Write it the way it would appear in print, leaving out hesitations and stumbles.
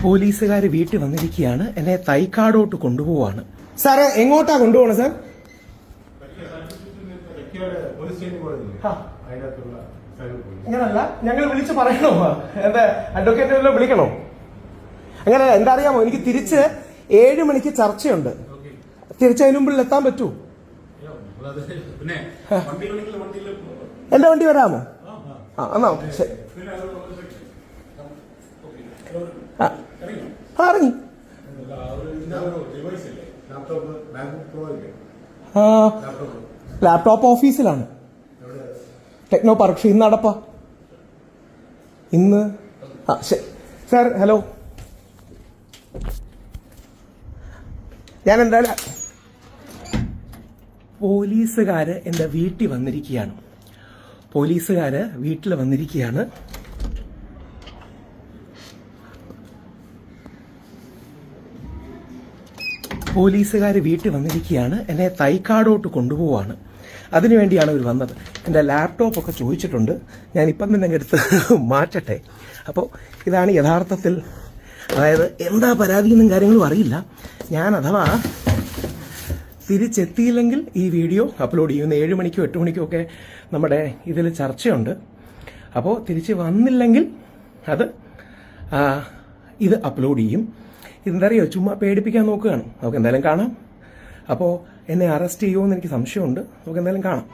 പോലീസുകാർ വീട്ടിൽ വന്നിരിക്കുകയാണ്. എന്നെ തൈക്കാടോട്ട് കൊണ്ടുപോവാണ്. സാറ് എങ്ങോട്ടാ കൊണ്ടുപോകണം സാർ? അങ്ങനല്ല, ഞങ്ങൾ വിളിച്ച് പറയണോ? എന്താ അഡ്വക്കേറ്റ് വല്ലതും വിളിക്കണോ? അങ്ങനെ എന്താ അറിയാമോ, എനിക്ക് തിരിച്ച് 7 മണിക്ക് ചർച്ചയുണ്ട്. തിരിച്ചതിന് മുമ്പിൽ എത്താൻ പറ്റൂ? എന്റെ വണ്ടി വരാമോ? എന്നാ ശരി. ഇറങ്ങി. ലാപ്ടോപ്പ് ഓഫീസിലാണ്. ടെക്നോ പാർക്ക്. ഇന്ന് അടപ്പാ. ഇന്ന് ശരി സാർ. ഹലോ, ഞാൻ എന്തായാലും പോലീസുകാര് എന്റെ വീട്ടിൽ വന്നിരിക്കുകയാണ്. പോലീസുകാര് വീട്ടിൽ വന്നിരിക്കുകയാണ്. പോലീസുകാർ വീട്ടിൽ വന്നിരിക്കുകയാണ്. എന്നെ തൈക്കാടോട്ട് കൊണ്ടുപോവാണ്. അതിനുവേണ്ടിയാണ് ഇവർ വന്നത്. എൻ്റെ ലാപ്ടോപ്പൊക്കെ ചോദിച്ചിട്ടുണ്ട്. ഞാനിപ്പം തന്നെ എടുത്ത് മാറ്റട്ടെ. അപ്പോൾ ഇതാണ് യഥാർത്ഥത്തിൽ, അതായത് എന്താ പരാതിയെന്നും കാര്യങ്ങളും അറിയില്ല. ഞാൻ അഥവാ തിരിച്ചെത്തിയില്ലെങ്കിൽ ഈ വീഡിയോ അപ്ലോഡ് ചെയ്യും. 7 മണിക്കോ 8 മണിക്കോ ഒക്കെ നമ്മുടെ ഇതിൽ ചർച്ചയുണ്ട്. അപ്പോൾ തിരിച്ച് വന്നില്ലെങ്കിൽ ഇത് അപ്ലോഡ് ചെയ്യും. ഇതെന്തറിയോ, ചുമ്മാ പേടിപ്പിക്കാൻ നോക്കുകയാണ്. നമുക്ക് എന്തായാലും കാണാം. അപ്പോൾ എന്നെ അറസ്റ്റ് ചെയ്യുമോ എന്ന് എനിക്ക് സംശയമുണ്ട്. നമുക്ക് എന്തായാലും കാണാം.